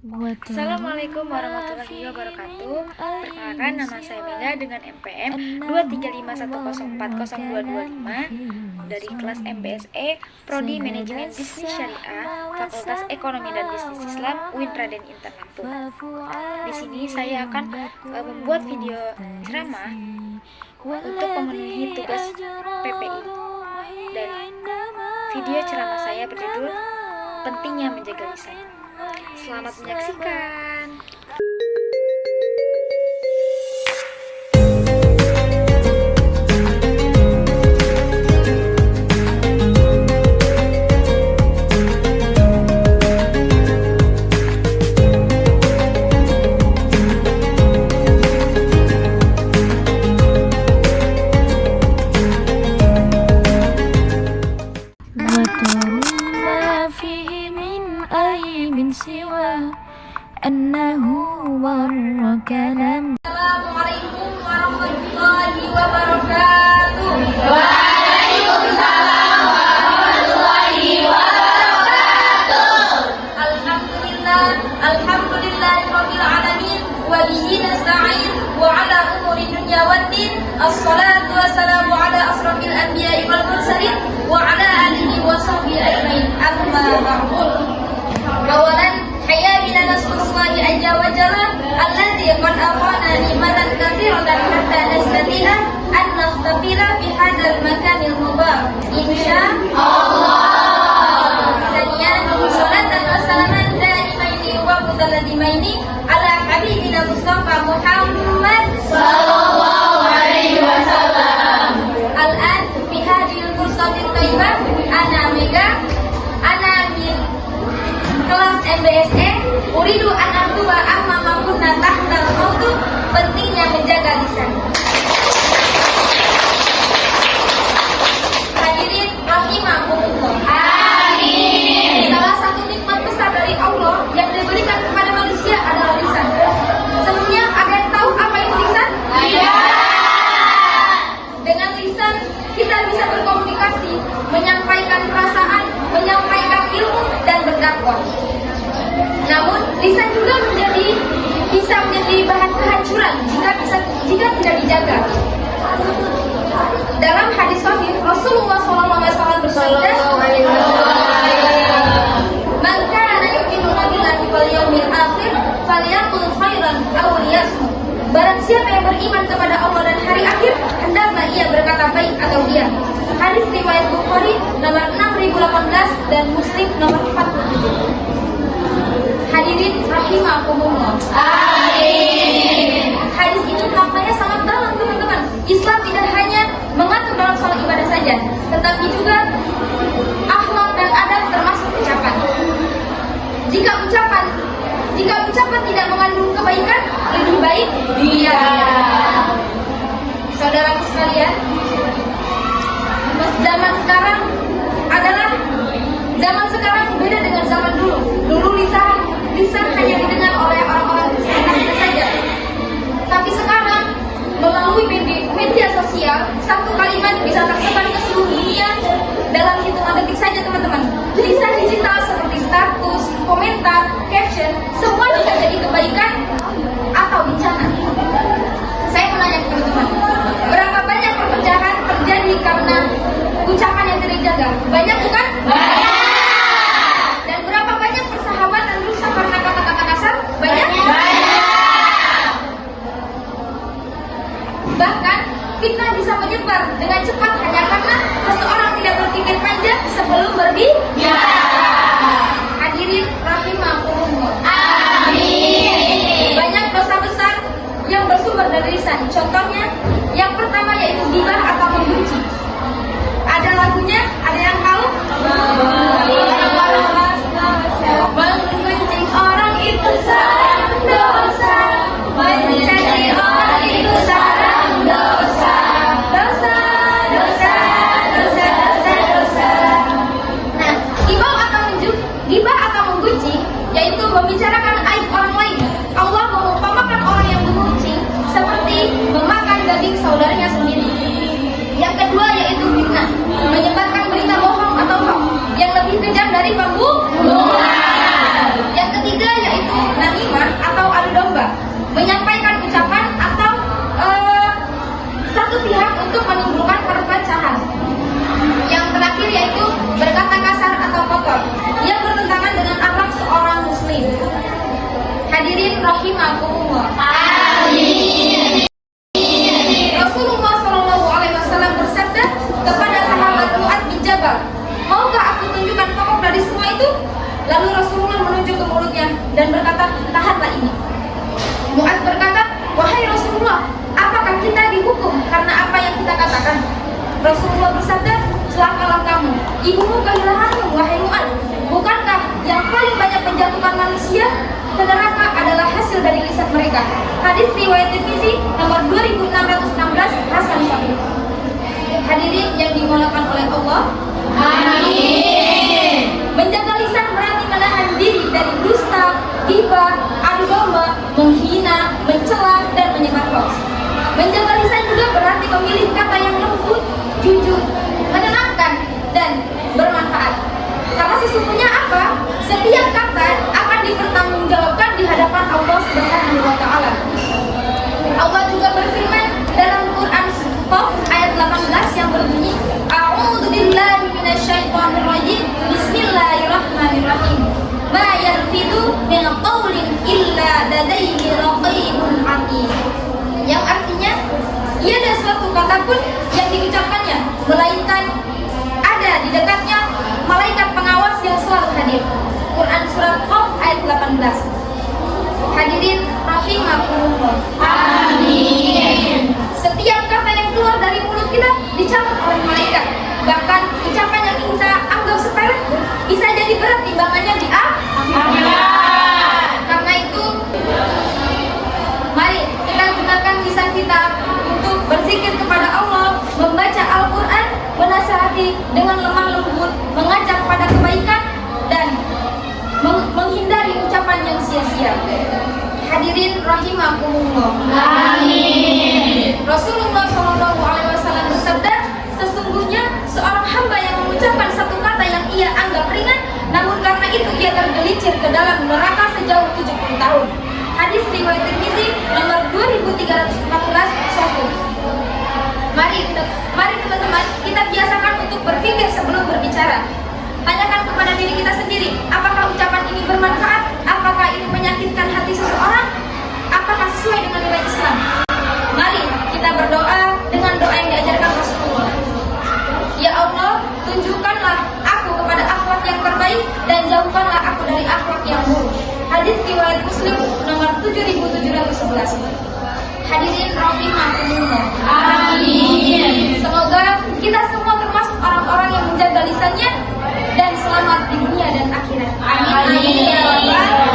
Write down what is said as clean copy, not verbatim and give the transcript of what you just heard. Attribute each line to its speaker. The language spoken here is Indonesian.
Speaker 1: Assalamualaikum warahmatullahi wabarakatuh. Perkenalkan, nama saya Mega dengan NPM 235104025 dari kelas MBSE Prodi Manajemen Bisnis Syariah Fakultas Ekonomi dan Bisnis Islam UIN Raden Intan Lampung. Di sini saya akan membuat video ceramah untuk memenuhi tugas PPI. Dan video ceramah saya berjudul Pentingnya Menjaga Lisan. Selamat menyaksikan.
Speaker 2: Assalamualaikum warahmatullahi wabarakatuh.
Speaker 3: Waalaikumsalam warahmatullahi wabarakatuh.
Speaker 2: Alhamdulillahirabbil alamin wa bihi nasta'in wa ala umuri dunya waddin. Assalatu wassalamu ala asrofil anbiya'i wal mursalin wa ala alihi wa sahbihi ajmain. Amma ba'd. Awalan hayya bina nasrullahi azza wa jalla alladzi qad aqana ni'matan katsiratan hatta nastati'a an nahtafila bi hadzal makanil mubarak insyaallah. Saniyan salatan wa salaman daimaini wa mutalladimaini ala habibina Mustafa Muhammad
Speaker 3: sallallahu alaihi wasallam.
Speaker 2: Al-an fi hadhil fursatit thayyibah ana Mega min kelas MBSE uridu an aktuba amma makunna tahtal mautu, pentingnya menjaga lisan. Hadirin rahimakumullah.
Speaker 3: Amin.
Speaker 2: Salah satu nikmat besar dari Allah yang diberikan kepada manusia adalah lisan. Sebelumnya ada yang tahu apa itu lisan?
Speaker 3: Tidak.
Speaker 2: Dengan lisan kita bisa berkomunikasi, menyampaikan perasaan, menyampaikan ilmu dan berdakwah. Namun lisan juga bisa menjadi bahan kehancuran jika tidak dijaga. Dalam hadis sahih Rasulullah SAW bersabda, "Man kana yu'minu billahi wal yawmil akhir falyaqul khairan aw liyasmut." Barang siapa yang beriman kepada Allah dan hari akhir, hendaklah ia berkata baik atau diam. Hadis riwayat Bukhari nomor 6018 dan Muslim nomor 47. Hadirin rahimakumullah.
Speaker 3: Amin.
Speaker 2: Hadis ini maknanya sangat dalam, teman-teman. Islam tidak hanya mengatur dalam soal ibadah saja, tetapi juga akhlak dan adab termasuk ucapan. Jika ucapan tidak mengandung kebaikan, lebih baik diam. Saudaraku sekalian, zaman sekarang beda dengan zaman dulu. Dulu lisan hanya didengar oleh orang-orang tertentu saja. Tapi sekarang melalui media sosial, satu kalimat bisa tersebar ke seluruh dunia dalam hitungan detik saja, teman-teman. Lisan digital seperti status, komentar, caption, semua bisa jadi kebaikan atau bencana. Saya menanya ke teman-teman, berapa banyak perpecahan terjadi karena ucapan yang tidak dijaga? Banyak bukan?
Speaker 3: Banyak.
Speaker 2: Dan berapa banyak persahabatan rusak karena kata-kata kasar? Banyak?
Speaker 3: Banyak.
Speaker 2: Bahkan fitnah bisa menyebar dengan cepat hanya karena seseorang tidak berpikir panjang sebelum berbicara. Hadirin rahimakumullah.
Speaker 3: Amin.
Speaker 2: Banyak dosa besar yang bersumber dari lisan. Contohnya, yang pertama yaitu ghibah atau membenci. Ada lagunya, ada yang tahu? Membenci orang itu sarang dosa, mencaci orang itu sarang dosa. Dosa. Nah, ghibah atau membenci yaitu membicarakan aib orang lain. Allah mengumpamakan orang yang membenci seperti memakan daging saudaranya sendiri. Yang kedua yaitu fitnah, menyebarkan berita bohong atau hoax yang lebih kejam dari pembunuhan. Yang ketiga yaitu namimah atau adu domba, menyampaikan ucapan atau satu pihak untuk menimbulkan perpecahan. Yang terakhir yaitu berkata kasar atau kotor yang bertentangan dengan akhlak seorang muslim. Hadirin rahimakumullah.
Speaker 3: Amin.
Speaker 2: Rasulullah Shallallahu Alaihi Wasallam bersabda kepada sahabat Mu'adz bin Jabal, maukah aku tunjukkan pokok dari semua itu? Lalu Rasulullah menunjuk ke mulutnya dan berkata, tahanlah ini. Mu'adz berkata, wahai Rasulullah, apakah kita dihukum karena apa yang kita katakan? Rasulullah bersabda, celakalah kamu, ibumu kehilanganmu, wahai Mu'adz. Bukankah yang paling banyak menjatuhkan manusia ke neraka adalah hasil dari lisan mereka? Hadis riwayat Tirmizi nomor 2616, Hasan Sahih. Hadirin yang dimuliakan oleh Allah.
Speaker 3: Amin.
Speaker 2: Menjaga lisan berarti menahan diri dari dusta, ghibah, adu domba, menghina, mencela, dan menyebar hoax. Menjaga lisan juga berarti memilih kata yang lembut, jujur, menenangkan, dan bermanfaat. Karena sesungguhnya apa? Setiap kata akan dipertanggungjawabkan di hadapan Allah Subhanahu wa Ta'ala. Allah juga berfirman dalam Quran Qaf ayat 18 yang berbunyi, A'udzu billahi minasyaitonir rajim. Bismillahirrahmanirrahim. Ma yarfidu min qaulin illa ladaihi raqibun atid. Yang artinya, tiada suatu kata pun yang diucapkannya melainkan ada di dekatnya malaikat pengawas yang selalu hadir. Quran surat Qaf ayat 18. Hadirin rahimakumullah.
Speaker 3: Amin.
Speaker 2: Setiap kata yang keluar dari mulut kita dicatat oleh malaikat. Bahkan ucapan yang kita anggap sepele bisa jadi berat timbangannya di akhirat. Karena itu, mari kita gunakan lisan kita untuk berzikir kepada Allah, membaca Al-Quran, menasihati dengan lemah lembut, mengajak pada kebaikan, dan menghindari ucapan yang sia-sia. Hadirin rahimakumullah.
Speaker 3: Amin.
Speaker 2: Rasulullah Shallallahu Alaihi Wasallam bersabda, sesungguhnya seorang hamba yang mengucapkan satu kata yang ia anggap ringan, namun karena itu ia tergelincir ke dalam neraka sejauh 70 tahun. Hadis riwayat Tirmizi nomor 2314, Sahih. Mari teman-teman, kita biasakan untuk berpikir sebelum berbicara. Tanyakan kepada diri kita sendiri, apakah ucapan ini bermanfaat? Apakah ini menyakitkan hati seseorang? Apakah sesuai dengan nilai Islam? Mari kita berdoa dengan doa yang diajarkan Rasulullah. Ya Allah, tunjukkanlah aku kepada akhlak yang terbaik dan jauhkanlah aku dari akhlak yang buruk. Hadis riwayat Muslim nomor 7711. Hadirin rahimakumullah.
Speaker 3: Amin.
Speaker 2: Semoga kita semua termasuk orang-orang yang menjaga lisannya dan selamat di dunia dan akhirat.
Speaker 3: Amin.
Speaker 2: Ya Allah.